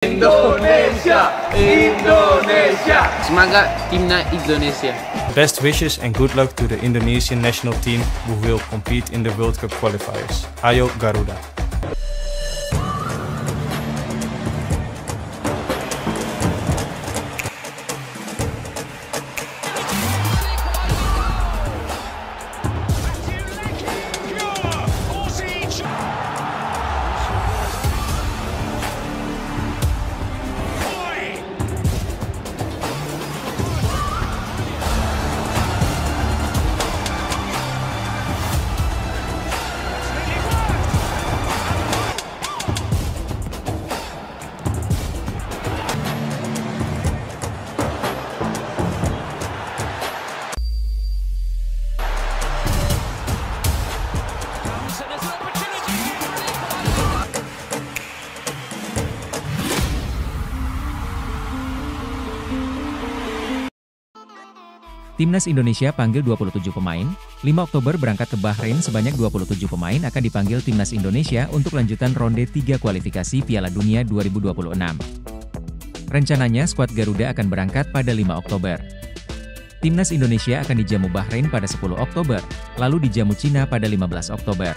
Indonesia, Indonesia. Semangat timnas Indonesia. Best wishes and good luck to the Indonesian national team who will compete in the World Cup qualifiers. Ayo Garuda! Timnas Indonesia panggil 27 pemain, 5 Oktober berangkat ke Bahrain sebanyak 27 pemain akan dipanggil Timnas Indonesia untuk lanjutan ronde 3 kualifikasi Piala Dunia 2026. Rencananya skuad Garuda akan berangkat pada 5 Oktober. Timnas Indonesia akan dijamu Bahrain pada 10 Oktober, lalu dijamu Cina pada 15 Oktober.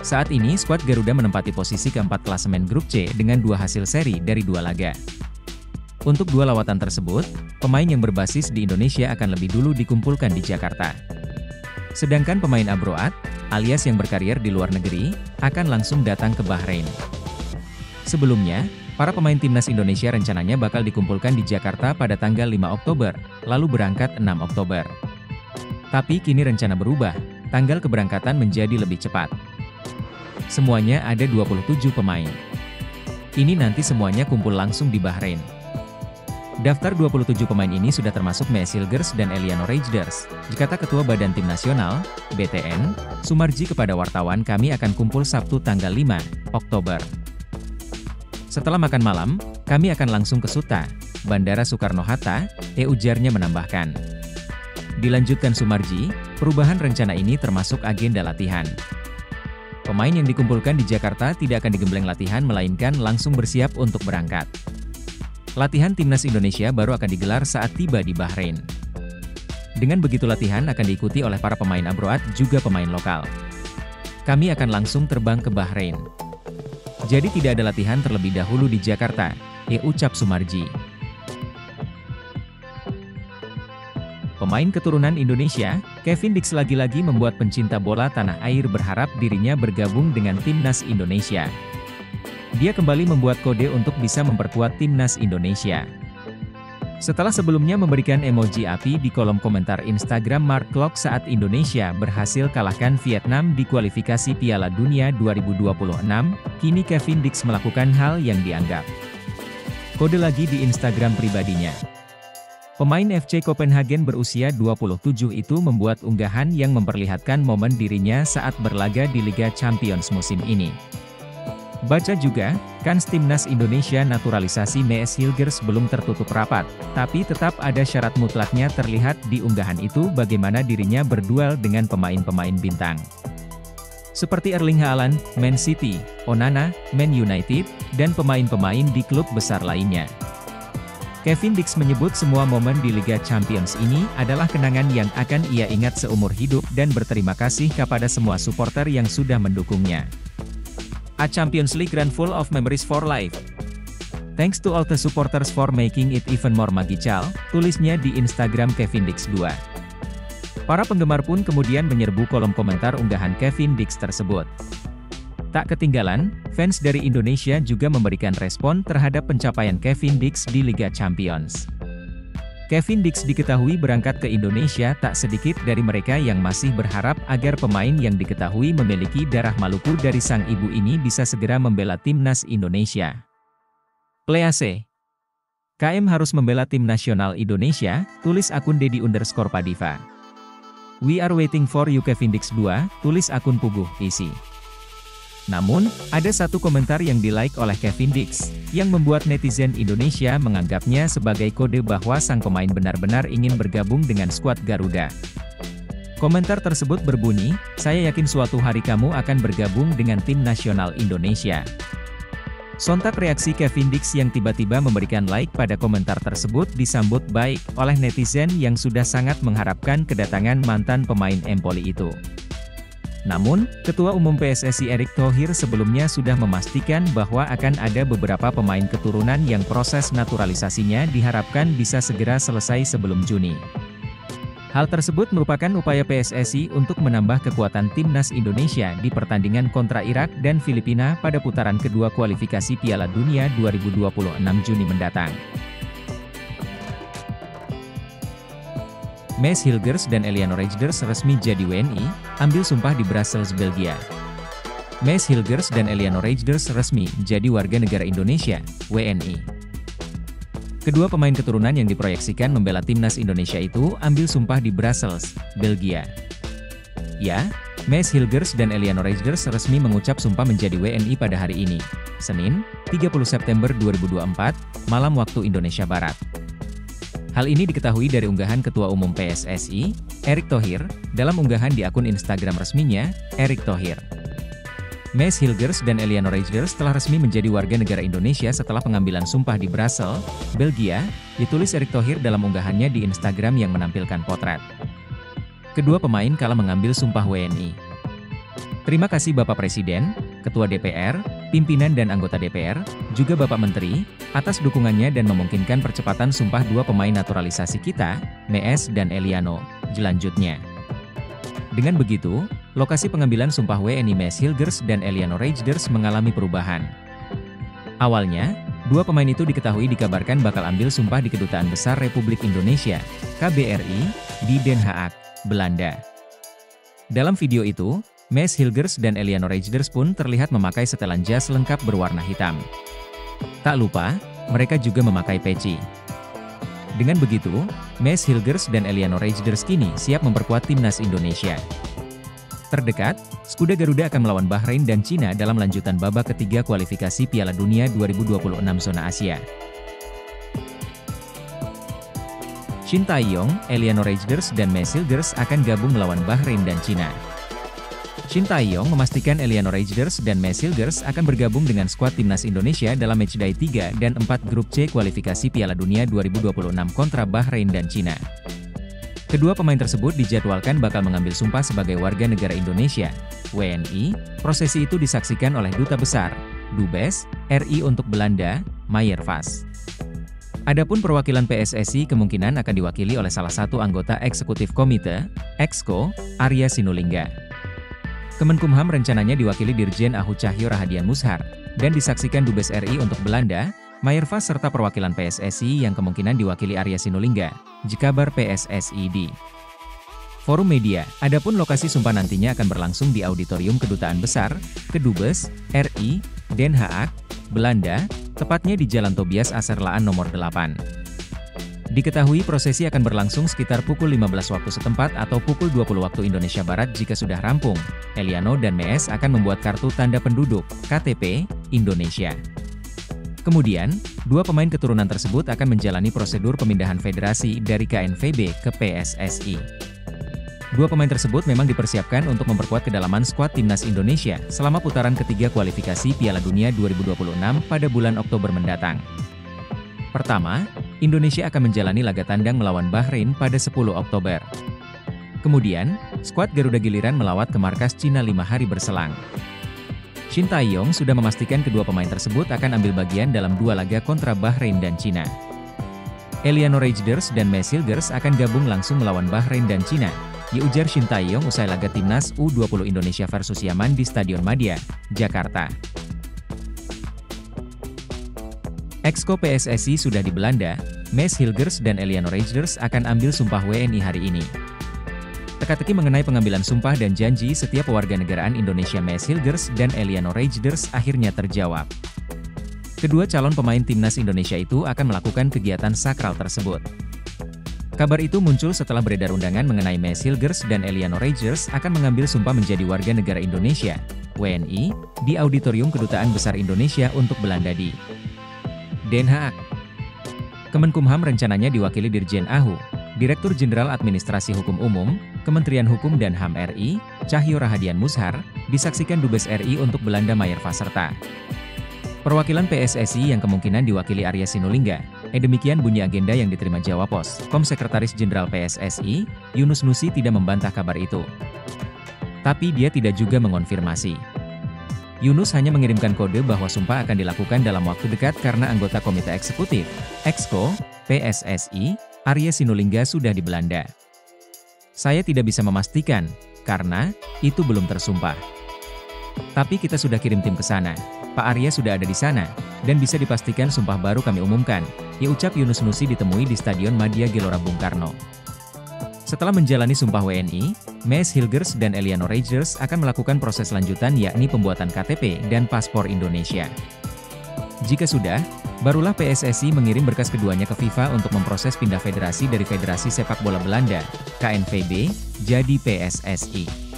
Saat ini skuad Garuda menempati posisi keempat klasemen grup C dengan 2 hasil seri dari 2 laga. Untuk 2 lawatan tersebut, pemain yang berbasis di Indonesia akan lebih dulu dikumpulkan di Jakarta. Sedangkan pemain abroad, alias yang berkarir di luar negeri, akan langsung datang ke Bahrain. Sebelumnya, para pemain Timnas Indonesia rencananya bakal dikumpulkan di Jakarta pada tanggal 5 Oktober, lalu berangkat 6 Oktober. Tapi kini rencana berubah, tanggal keberangkatan menjadi lebih cepat. Semuanya ada 27 pemain. Ini nanti semuanya kumpul langsung di Bahrain. Daftar 27 pemain ini sudah termasuk Mees Hilgers dan Eliano Rejders. Kata Ketua Badan Tim Nasional, BTN, Sumarji kepada wartawan, kami akan kumpul Sabtu tanggal 5 Oktober. Setelah makan malam, kami akan langsung ke Suta, Bandara Soekarno-Hatta, ujarnya menambahkan. Dilanjutkan Sumarji, perubahan rencana ini termasuk agenda latihan. Pemain yang dikumpulkan di Jakarta tidak akan digembleng latihan melainkan langsung bersiap untuk berangkat. Latihan Timnas Indonesia baru akan digelar saat tiba di Bahrain. Dengan begitu latihan akan diikuti oleh para pemain abroad juga pemain lokal. Kami akan langsung terbang ke Bahrain. Jadi tidak ada latihan terlebih dahulu di Jakarta, ucap Sumarji. Pemain keturunan Indonesia, Kevin Dix lagi-lagi membuat pencinta bola tanah air berharap dirinya bergabung dengan Timnas Indonesia. Dia kembali membuat kode untuk bisa memperkuat Timnas Indonesia. Setelah sebelumnya memberikan emoji api di kolom komentar Instagram Mark Klok saat Indonesia berhasil kalahkan Vietnam di kualifikasi Piala Dunia 2026, kini Kevin Dix melakukan hal yang dianggap kode lagi di Instagram pribadinya. Pemain FC Copenhagen berusia 27 itu membuat unggahan yang memperlihatkan momen dirinya saat berlaga di Liga Champions musim ini. Baca juga, kans Timnas Indonesia naturalisasi Mees Hilgers belum tertutup rapat, tapi tetap ada syarat mutlaknya terlihat di unggahan itu bagaimana dirinya berduel dengan pemain-pemain bintang. Seperti Erling Haaland, Man City, Onana, Man United, dan pemain-pemain di klub besar lainnya. Kevin Dix menyebut semua momen di Liga Champions ini adalah kenangan yang akan ia ingat seumur hidup dan berterima kasih kepada semua supporter yang sudah mendukungnya. A Champions League run full of memories for life. Thanks to all the supporters for making it even more magical, tulisnya di Instagram Kevin Dix 2. Para penggemar pun kemudian menyerbu kolom komentar unggahan Kevin Dix tersebut. Tak ketinggalan, fans dari Indonesia juga memberikan respon terhadap pencapaian Kevin Dix di Liga Champions. Kevin Dix diketahui berangkat ke Indonesia, tak sedikit dari mereka yang masih berharap agar pemain yang diketahui memiliki darah Maluku dari sang ibu ini bisa segera membela Timnas Indonesia. Please. KM harus membela tim nasional Indonesia, tulis akun Dedi_Padiva. We are waiting for you Kevin Dix 2, tulis akun Puguh Isi. Namun, ada satu komentar yang di-like oleh Kevin Dix, yang membuat netizen Indonesia menganggapnya sebagai kode bahwa sang pemain benar-benar ingin bergabung dengan skuad Garuda. Komentar tersebut berbunyi, "Saya yakin suatu hari kamu akan bergabung dengan tim nasional Indonesia." Sontak reaksi Kevin Dix yang tiba-tiba memberikan like pada komentar tersebut disambut baik oleh netizen yang sudah sangat mengharapkan kedatangan mantan pemain Empoli itu. Namun, Ketua Umum PSSI Erick Thohir sebelumnya sudah memastikan bahwa akan ada beberapa pemain keturunan yang proses naturalisasinya diharapkan bisa segera selesai sebelum Juni. Hal tersebut merupakan upaya PSSI untuk menambah kekuatan timnas Indonesia di pertandingan kontra Irak dan Filipina pada putaran kedua kualifikasi Piala Dunia 2026 Juni mendatang. Maes Hilgers dan Eliano Reijnders resmi jadi WNI, ambil sumpah di Brussels, Belgia. Maes Hilgers dan Eliano Reijnders resmi jadi warga negara Indonesia, WNI. Kedua pemain keturunan yang diproyeksikan membela timnas Indonesia itu ambil sumpah di Brussels, Belgia. Ya, Maes Hilgers dan Eliano Reijnders resmi mengucap sumpah menjadi WNI pada hari ini, Senin, 30 September 2024, malam waktu Indonesia Barat. Hal ini diketahui dari unggahan Ketua Umum PSSI, Erick Thohir, dalam unggahan di akun Instagram resminya, Erick Thohir. Maes Hilgers dan Eliano Reijnders telah resmi menjadi warga negara Indonesia setelah pengambilan sumpah di Brussels, Belgia, ditulis Erick Thohir dalam unggahannya di Instagram yang menampilkan potret kedua pemain kala mengambil sumpah WNI. Terima kasih Bapak Presiden, Ketua DPR, pimpinan dan anggota DPR, juga Bapak Menteri, atas dukungannya dan memungkinkan percepatan sumpah dua pemain naturalisasi kita, Maes dan Eliano, jelanjutnya. Dengan begitu, lokasi pengambilan sumpah WNI Maes Hilgers dan Eliano Reijnders mengalami perubahan. Awalnya, dua pemain itu dikabarkan bakal ambil sumpah di Kedutaan Besar Republik Indonesia, KBRI, di Den Haag, Belanda. Dalam video itu, Maes Hilgers dan Eliano Reijnders pun terlihat memakai setelan jas lengkap berwarna hitam. Tak lupa, mereka juga memakai peci. Dengan begitu, Maes Hilgers dan Eliano Reijnders kini siap memperkuat timnas Indonesia. Terdekat, skuada Garuda akan melawan Bahrain dan Cina dalam lanjutan babak ketiga kualifikasi Piala Dunia 2026 zona Asia. Shin Tae-yong, Eliano Reijnders dan Maes Hilgers akan gabung melawan Bahrain dan Cina. Shin Tae-yong memastikan Eliano Reijnders dan Maes Hilgers akan bergabung dengan skuad timnas Indonesia dalam matchday 3 dan 4 grup C kualifikasi Piala Dunia 2026 kontra Bahrain dan Cina. Kedua pemain tersebut dijadwalkan bakal mengambil sumpah sebagai warga negara Indonesia, WNI. Prosesi itu disaksikan oleh Duta Besar, Dubes, RI untuk Belanda, Meijer Vas. Adapun perwakilan PSSI kemungkinan akan diwakili oleh salah satu anggota eksekutif komite, Exco, Arya Sinulinga. Kemenkumham rencananya diwakili Dirjen AHU Cahyo Rahadian Mushar, dan disaksikan Dubes RI untuk Belanda, Meijer Vas serta perwakilan PSSI yang kemungkinan diwakili Arya Sinulinga, jikabar PSSI di Forum Media. Adapun lokasi sumpah nantinya akan berlangsung di Auditorium Kedutaan Besar, Kedubes, RI, Den Haag, Belanda, tepatnya di Jalan Tobias Aserlaan nomor 8. Diketahui prosesi akan berlangsung sekitar pukul 15 waktu setempat atau pukul 20 waktu Indonesia Barat. Jika sudah rampung, Eliano dan Maes akan membuat kartu tanda penduduk, KTP, Indonesia. Kemudian, dua pemain keturunan tersebut akan menjalani prosedur pemindahan federasi dari KNVB ke PSSI. Dua pemain tersebut memang dipersiapkan untuk memperkuat kedalaman skuad timnas Indonesia selama putaran ketiga kualifikasi Piala Dunia 2026 pada bulan Oktober mendatang. Pertama, Indonesia akan menjalani laga tandang melawan Bahrain pada 10 Oktober. Kemudian, skuad Garuda giliran melawat ke markas Cina 5 hari berselang. Shin Tae-yong sudah memastikan kedua pemain tersebut akan ambil bagian dalam dua laga kontra Bahrain dan Cina. Eliano Reijnders dan Maes Hilgers akan gabung langsung melawan Bahrain dan Cina, diujar Shin Tae-yong usai laga timnas U20 Indonesia versus Yaman di Stadion Madia, Jakarta. Exco PSSI sudah di Belanda, Maes Hilgers dan Eliano Reijnders akan ambil sumpah WNI hari ini. Teka-teki mengenai pengambilan sumpah dan janji setiap warganegaraan Indonesia Maes Hilgers dan Eliano Reijnders akhirnya terjawab. Kedua calon pemain timnas Indonesia itu akan melakukan kegiatan sakral tersebut. Kabar itu muncul setelah beredar undangan mengenai Maes Hilgers dan Eliano Reijnders akan mengambil sumpah menjadi warga negara Indonesia, WNI, di Auditorium Kedutaan Besar Indonesia untuk Belanda di Den Haag. Kemenkumham rencananya diwakili Dirjen AHU, Direktur Jenderal Administrasi Hukum Umum, Kementerian Hukum dan HAM RI, Cahyo Rahadian Mushar, disaksikan Dubes RI untuk Belanda Meijer Vas serta Perwakilan PSSI yang kemungkinan diwakili Arya Sinulinga. Demikian bunyi agenda yang diterima Jawa Pos. Sekretaris Jenderal PSSI, Yunus Nusi tidak membantah kabar itu. Tapi dia tidak juga mengonfirmasi. Yunus hanya mengirimkan kode bahwa sumpah akan dilakukan dalam waktu dekat karena anggota Komite Eksekutif, Exco, PSSI, Arya Sinulinga sudah di Belanda. Saya tidak bisa memastikan, karena itu belum tersumpah. Tapi kita sudah kirim tim ke sana. Pak Arya sudah ada di sana, dan bisa dipastikan sumpah baru kami umumkan, ucap Yunus Nusi ditemui di Stadion Madia Gelora Bung Karno. Setelah menjalani sumpah WNI, Mees Hilgers dan Eliano Reijers akan melakukan proses lanjutan yakni pembuatan KTP dan paspor Indonesia. Jika sudah, barulah PSSI mengirim berkas keduanya ke FIFA untuk memproses pindah federasi dari Federasi Sepak Bola Belanda, KNVB, jadi PSSI.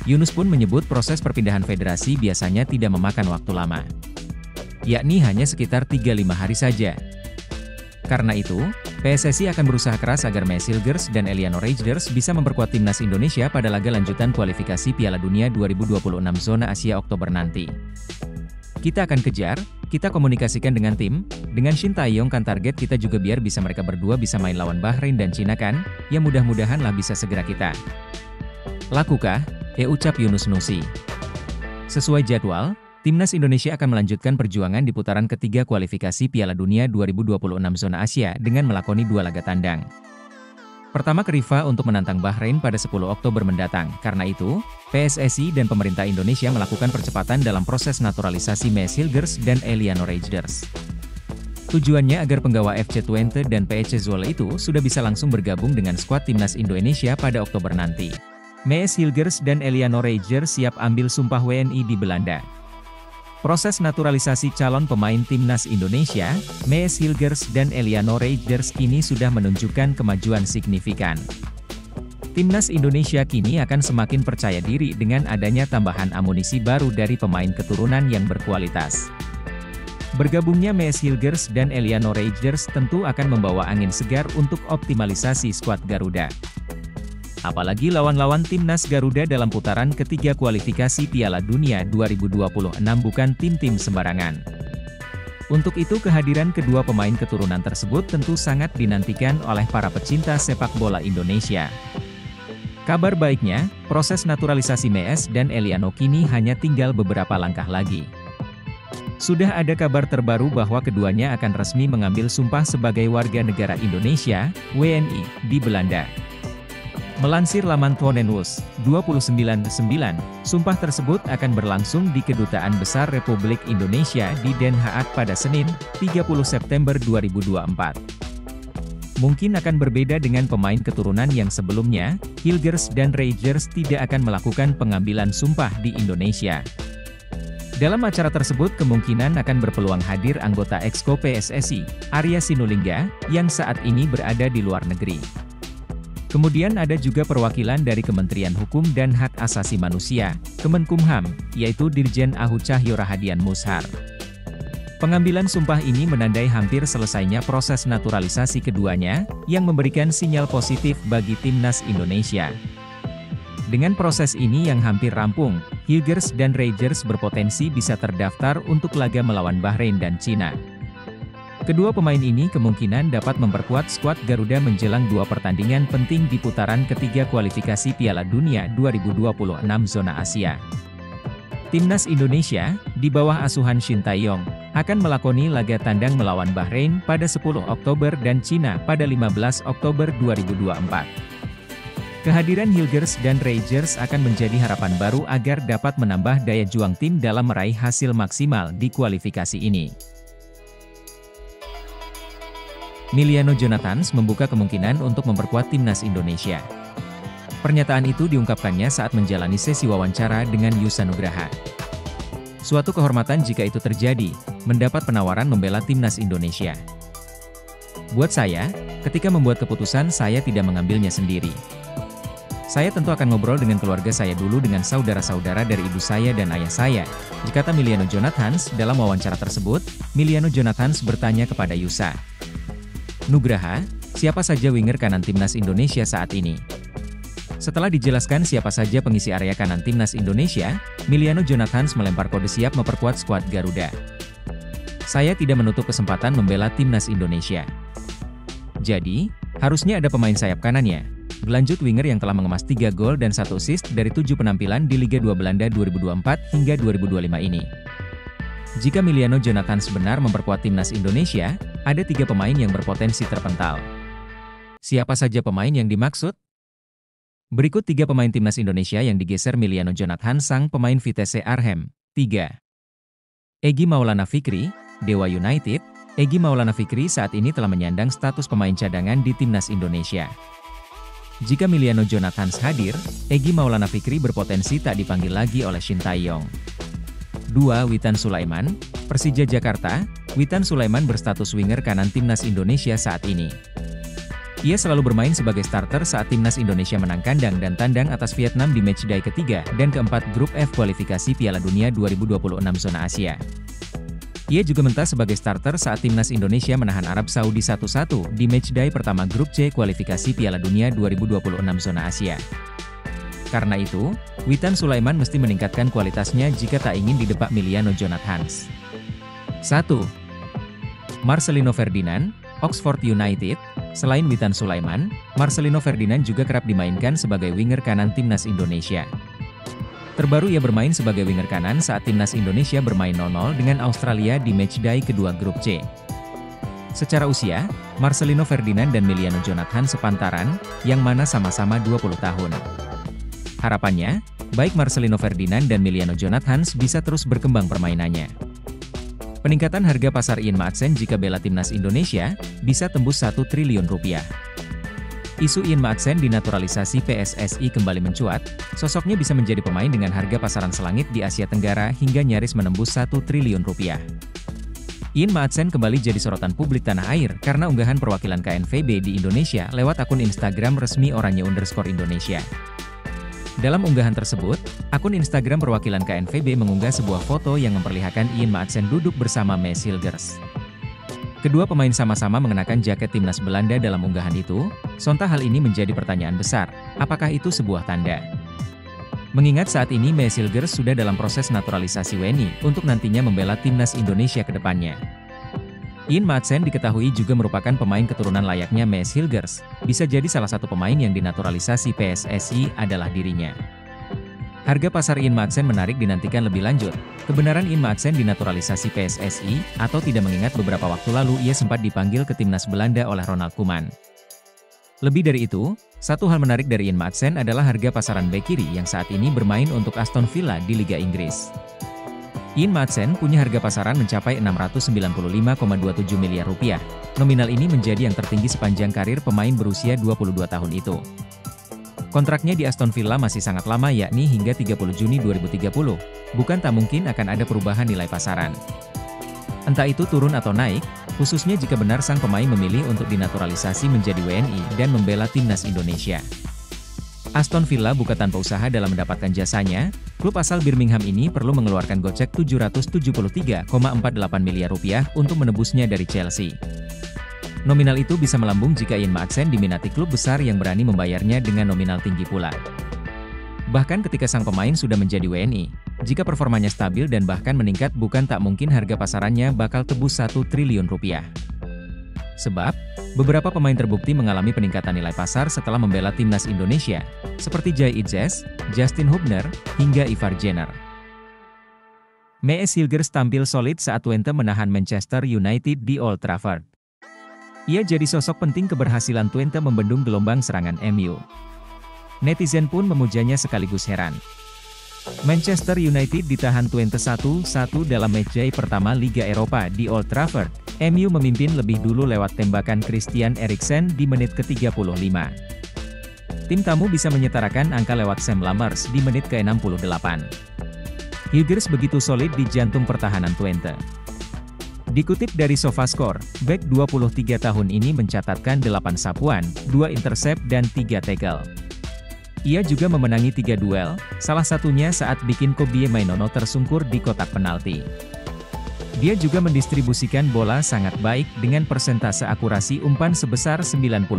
Yunus pun menyebut proses perpindahan federasi biasanya tidak memakan waktu lama, yakni hanya sekitar 3-5 hari saja. Karena itu, PSSI akan berusaha keras agar Mees Hilgers dan Eliano Reijers bisa memperkuat timnas Indonesia pada laga lanjutan kualifikasi Piala Dunia 2026 zona Asia Oktober nanti. Kita akan kejar, kita komunikasikan dengan tim, dengan Shin Tae-yong kan target kita juga biar bisa mereka berdua bisa main lawan Bahrain dan Cina kan, ya mudah-mudahan lah bisa segera kita lakukah, ucap Yunus Nusi. Sesuai jadwal, timnas Indonesia akan melanjutkan perjuangan di putaran ketiga kualifikasi Piala Dunia 2026 zona Asia dengan melakoni 2 laga tandang. Pertama ke Rifa untuk menantang Bahrain pada 10 Oktober mendatang. Karena itu, PSSI dan pemerintah Indonesia melakukan percepatan dalam proses naturalisasi Mees Hilgers dan Eliano Reijers. Tujuannya agar penggawa FC Twente dan PSC Zwolle itu sudah bisa langsung bergabung dengan skuad timnas Indonesia pada Oktober nanti. Mees Hilgers dan Eliano Reijers siap ambil sumpah WNI di Belanda. Proses naturalisasi calon pemain timnas Indonesia, Mees Hilgers dan Eliano Reijers kini sudah menunjukkan kemajuan signifikan. Timnas Indonesia kini akan semakin percaya diri dengan adanya tambahan amunisi baru dari pemain keturunan yang berkualitas. Bergabungnya Mees Hilgers dan Eliano Reijers tentu akan membawa angin segar untuk optimalisasi skuad Garuda. Apalagi lawan-lawan timnas Garuda dalam putaran ketiga kualifikasi Piala Dunia 2026 bukan tim-tim sembarangan. Untuk itu kehadiran kedua pemain keturunan tersebut tentu sangat dinantikan oleh para pecinta sepak bola Indonesia. Kabar baiknya, proses naturalisasi Mees dan Eliano kini hanya tinggal beberapa langkah lagi. Sudah ada kabar terbaru bahwa keduanya akan resmi mengambil sumpah sebagai warga negara Indonesia, WNI, di Belanda. Melansir laman Tonenus, 29/9, sumpah tersebut akan berlangsung di Kedutaan Besar Republik Indonesia di Den Haag pada Senin, 30 September 2024. Mungkin akan berbeda dengan pemain keturunan yang sebelumnya, Hilgers dan Reijers tidak akan melakukan pengambilan sumpah di Indonesia. Dalam acara tersebut kemungkinan akan berpeluang hadir anggota Exco PSSI, Arya Sinulinga, yang saat ini berada di luar negeri. Kemudian ada juga perwakilan dari Kementerian Hukum dan Hak Asasi Manusia, Kemenkumham, yaitu Dirjen Ahu Cahyo Rahadian Mushar. Pengambilan sumpah ini menandai hampir selesainya proses naturalisasi keduanya, yang memberikan sinyal positif bagi timnas Indonesia. Dengan proses ini yang hampir rampung, Hilgers dan Reijers berpotensi bisa terdaftar untuk laga melawan Bahrain dan Cina. Kedua pemain ini kemungkinan dapat memperkuat skuad Garuda menjelang 2 pertandingan penting di putaran ketiga kualifikasi Piala Dunia 2026 zona Asia. Timnas Indonesia, di bawah asuhan Shin Tae-yong, akan melakoni laga tandang melawan Bahrain pada 10 Oktober dan Cina pada 15 Oktober 2024. Kehadiran Hilgers dan Reijers akan menjadi harapan baru agar dapat menambah daya juang tim dalam meraih hasil maksimal di kualifikasi ini. Miliano Jonathans membuka kemungkinan untuk memperkuat timnas Indonesia. Pernyataan itu diungkapkannya saat menjalani sesi wawancara dengan Yusa Nugraha. Suatu kehormatan jika itu terjadi, mendapat penawaran membela timnas Indonesia. Buat saya, ketika membuat keputusan saya tidak mengambilnya sendiri. Saya tentu akan ngobrol dengan keluarga saya dulu dengan saudara-saudara dari ibu saya dan ayah saya. Kata Miliano Jonathans dalam wawancara tersebut, Miliano Jonathans bertanya kepada Yusa Nugraha, siapa saja winger kanan timnas Indonesia saat ini? Setelah dijelaskan siapa saja pengisi area kanan timnas Indonesia, Miliano Jonathans melempar kode siap memperkuat skuad Garuda. Saya tidak menutup kesempatan membela timnas Indonesia. Jadi, harusnya ada pemain sayap kanannya. Berlanjut winger yang telah mengemas 3 gol dan 1 assist dari 7 penampilan di Liga 2 Belanda 2024 hingga 2025 ini. Jika Miliano Jonathans benar memperkuat timnas Indonesia, ada 3 pemain yang berpotensi terpental. Siapa saja pemain yang dimaksud? Berikut 3 pemain timnas Indonesia yang digeser Miliano Jonathans sang pemain Vitesse Arnhem. 3. Egy Maulana Fikri, Dewa United. Egy Maulana Fikri saat ini telah menyandang status pemain cadangan di timnas Indonesia. Jika Miliano Jonathans hadir, Egy Maulana Fikri berpotensi tak dipanggil lagi oleh Shin Tae-yong. 2. Witan Sulaiman, Persija Jakarta. Witan Sulaiman berstatus winger kanan timnas Indonesia saat ini. Ia selalu bermain sebagai starter saat timnas Indonesia menang kandang dan tandang atas Vietnam di matchday ketiga dan keempat grup F kualifikasi Piala Dunia 2026 zona Asia. Ia juga mentas sebagai starter saat timnas Indonesia menahan Arab Saudi 1-1 di matchday pertama grup C kualifikasi Piala Dunia 2026 zona Asia. Karena itu, Witan Sulaiman mesti meningkatkan kualitasnya jika tak ingin didepak Miliano Jonathans. 1. Marcelino Ferdinand, Oxford United. Selain Witan Sulaiman, Marcelino Ferdinand juga kerap dimainkan sebagai winger kanan timnas Indonesia. Terbaru ia bermain sebagai winger kanan saat timnas Indonesia bermain 0-0 dengan Australia di matchday kedua grup C. Secara usia, Marcelino Ferdinand dan Miliano Jonathans sepantaran, yang mana sama-sama 20 tahun. Harapannya, baik Marcelino Ferdinand dan Miliano Jonathans bisa terus berkembang permainannya. Peningkatan harga pasar Ian Maatsen jika bela timnas Indonesia, bisa tembus 1 triliun rupiah. Isu Ian Maatsen dinaturalisasi PSSI kembali mencuat, sosoknya bisa menjadi pemain dengan harga pasaran selangit di Asia Tenggara hingga nyaris menembus 1 triliun rupiah. Ian Maatsen kembali jadi sorotan publik tanah air karena unggahan perwakilan KNVB di Indonesia lewat akun Instagram resmi Oranye_Indonesia. Dalam unggahan tersebut, akun Instagram perwakilan KNVB mengunggah sebuah foto yang memperlihatkan Ian Maatsen duduk bersama Mees Hilgers. Kedua pemain sama-sama mengenakan jaket timnas Belanda dalam unggahan itu, sontak hal ini menjadi pertanyaan besar, apakah itu sebuah tanda? Mengingat saat ini Mees Hilgers sudah dalam proses naturalisasi WNI untuk nantinya membela timnas Indonesia ke depannya. Ian Maatsen diketahui juga merupakan pemain keturunan layaknya Mees Hilgers, bisa jadi salah satu pemain yang dinaturalisasi PSSI adalah dirinya. Harga pasar Ian Maatsen menarik dinantikan lebih lanjut. Kebenaran Ian Maatsen dinaturalisasi PSSI, atau tidak mengingat beberapa waktu lalu ia sempat dipanggil ke timnas Belanda oleh Ronald Koeman. Lebih dari itu, satu hal menarik dari Ian Maatsen adalah harga pasaran bek kiri yang saat ini bermain untuk Aston Villa di Liga Inggris. Ian Maatsen punya harga pasaran mencapai 695,27 miliar rupiah. Nominal ini menjadi yang tertinggi sepanjang karir pemain berusia 22 tahun itu. Kontraknya di Aston Villa masih sangat lama yakni hingga 30 Juni 2030, bukan tak mungkin akan ada perubahan nilai pasaran. Entah itu turun atau naik, khususnya jika benar sang pemain memilih untuk dinaturalisasi menjadi WNI dan membela timnas Indonesia. Aston Villa bukan tanpa usaha dalam mendapatkan jasanya, klub asal Birmingham ini perlu mengeluarkan gocek 773,48 miliar rupiah untuk menebusnya dari Chelsea. Nominal itu bisa melambung jika Ian Maatsen diminati klub besar yang berani membayarnya dengan nominal tinggi pula. Bahkan ketika sang pemain sudah menjadi WNI, jika performanya stabil dan bahkan meningkat bukan tak mungkin harga pasarannya bakal tebus 1 triliun rupiah. Sebab, beberapa pemain terbukti mengalami peningkatan nilai pasar setelah membela timnas Indonesia, seperti Jai Idzes, Justin Hubner, hingga Ivar Jenner. Mees Hilgers tampil solid saat Twente menahan Manchester United di Old Trafford. Ia jadi sosok penting keberhasilan Twente membendung gelombang serangan MU. Netizen pun memujanya sekaligus heran. Manchester United ditahan Twente 1-1 dalam matchday pertama Liga Eropa di Old Trafford. MU memimpin lebih dulu lewat tembakan Christian Eriksen di menit ke-35. Tim tamu bisa menyetarakan angka lewat Sam Lammers di menit ke-68. Hilgers begitu solid di jantung pertahanan Twente. Dikutip dari SofaScore, bek 23 tahun ini mencatatkan 8 sapuan, 2 intercept dan 3 tackle. Ia juga memenangi 3 duel, salah satunya saat bikin Kobie Mainono tersungkur di kotak penalti. Dia juga mendistribusikan bola sangat baik dengan persentase akurasi umpan sebesar 92,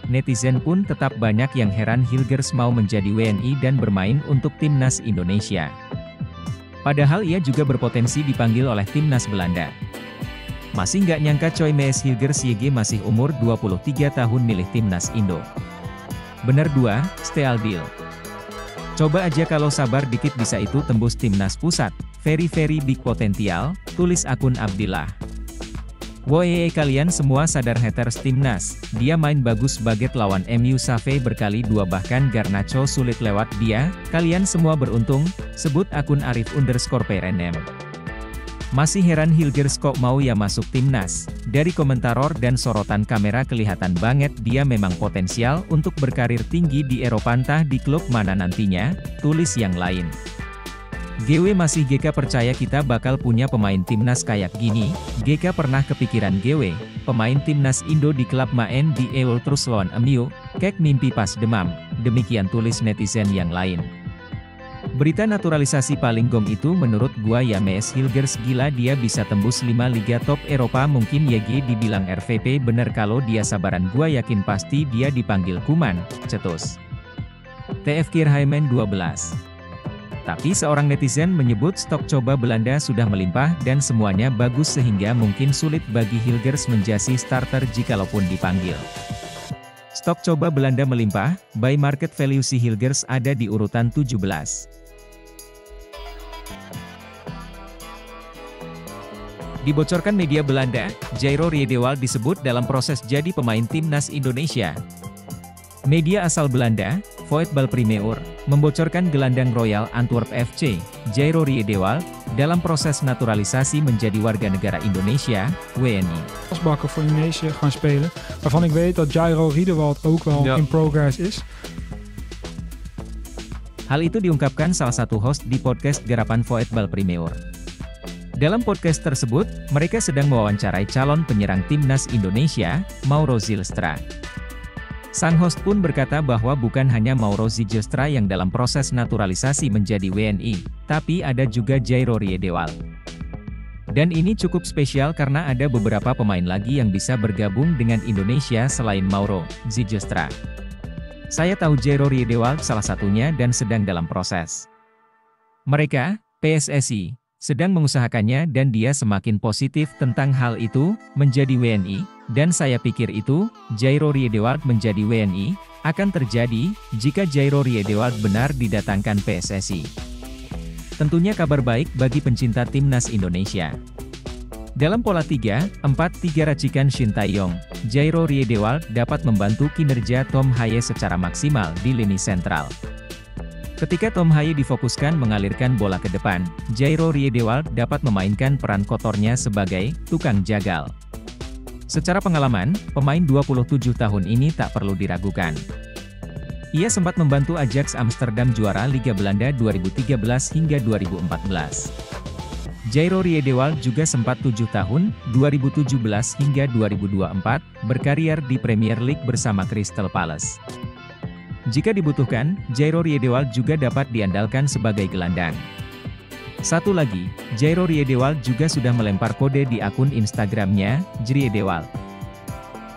netizen pun tetap banyak yang heran Hilgers mau menjadi WNI dan bermain untuk timnas Indonesia. Padahal ia juga berpotensi dipanggil oleh timnas Belanda. Masih nggak nyangka coy Mees Hilgers YG masih umur 23 tahun milih timnas Indo. Bener 2, Steal Deal. Coba aja kalau sabar dikit bisa itu tembus timnas pusat. Very big potential, tulis akun Abdillah. Woye kalian semua sadar haters timnas, dia main bagus banget lawan MU Save berkali 2 bahkan Garnacho sulit lewat dia, kalian semua beruntung, sebut akun Arif_PRNM. Masih heran Hilgers kok mau ya masuk timnas, dari komentaror dan sorotan kamera kelihatan banget dia memang potensial untuk berkarir tinggi di Eropa entah di klub mana nantinya, tulis yang lain. GW masih GK percaya kita bakal punya pemain timnas kayak gini, GK pernah kepikiran GW, pemain timnas Indo di klub main di EUL terus lawan MU, kek mimpi pas demam, demikian tulis netizen yang lain. Berita naturalisasi paling gong itu menurut gua ya Mees Hilgers gila dia bisa tembus 5 liga top Eropa mungkin YG dibilang RVP bener kalau dia sabaran gua yakin pasti dia dipanggil Kuman, cetus. TF Kirhaimen 12. Tapi seorang netizen menyebut stok coba Belanda sudah melimpah dan semuanya bagus sehingga mungkin sulit bagi Hilgers menjadi starter jikalaupun dipanggil. Stok coba Belanda melimpah, by market value si Hilgers ada di urutan 17. Dibocorkan media Belanda, Jairo Riedewald disebut dalam proses jadi pemain timnas Indonesia. Media asal Belanda, Voetbal Primeur, membocorkan gelandang Royal Antwerp FC, Jairo Riedewald, dalam proses naturalisasi menjadi warga negara Indonesia, WNI. Asbakken voor Indonesië gaan spelen, waarvan ik weet dat Jairo Riedewald ook wel in progress is. Hal itu diungkapkan salah satu host di podcast Garapan Voetbal Primeur. Dalam podcast tersebut, mereka sedang mewawancarai calon penyerang timnas Indonesia, Mauro Zylstra. Sang host pun berkata bahwa bukan hanya Mauro Zylstra yang dalam proses naturalisasi menjadi WNI, tapi ada juga Jairo Riedewald. Dan ini cukup spesial karena ada beberapa pemain lagi yang bisa bergabung dengan Indonesia selain Mauro Zylstra. Saya tahu Jairo Riedewald salah satunya dan sedang dalam proses. Mereka, PSSI, sedang mengusahakannya dan dia semakin positif tentang hal itu, menjadi WNI, dan saya pikir itu, Jairo Riedewald menjadi WNI, akan terjadi, jika Jairo Riedewald benar didatangkan PSSI. Tentunya kabar baik bagi pencinta timnas Indonesia. Dalam pola 3-4-3 racikan Shin Tae-yong, Jairo Riedewald dapat membantu kinerja Tom Haye secara maksimal di lini sentral. Ketika Tom Haye difokuskan mengalirkan bola ke depan, Jairo Riedewald dapat memainkan peran kotornya sebagai tukang jagal. Secara pengalaman, pemain 27 tahun ini tak perlu diragukan. Ia sempat membantu Ajax Amsterdam juara Liga Belanda 2013 hingga 2014. Jairo Riedewald juga sempat 7 tahun, 2017 hingga 2024, berkarier di Premier League bersama Crystal Palace. Jika dibutuhkan, Jairo Riedewald juga dapat diandalkan sebagai gelandang. Satu lagi, Jairo Riedewald juga sudah melempar kode di akun Instagramnya, Jriedewald.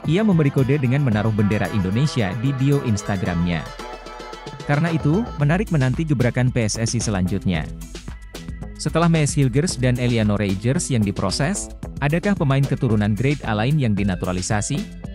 Ia memberi kode dengan menaruh bendera Indonesia di bio Instagramnya. Karena itu, menarik menanti gebrakan PSSI selanjutnya. Setelah Mees Hilgers dan Eliano Reijers yang diproses, adakah pemain keturunan Grade A lain yang dinaturalisasi?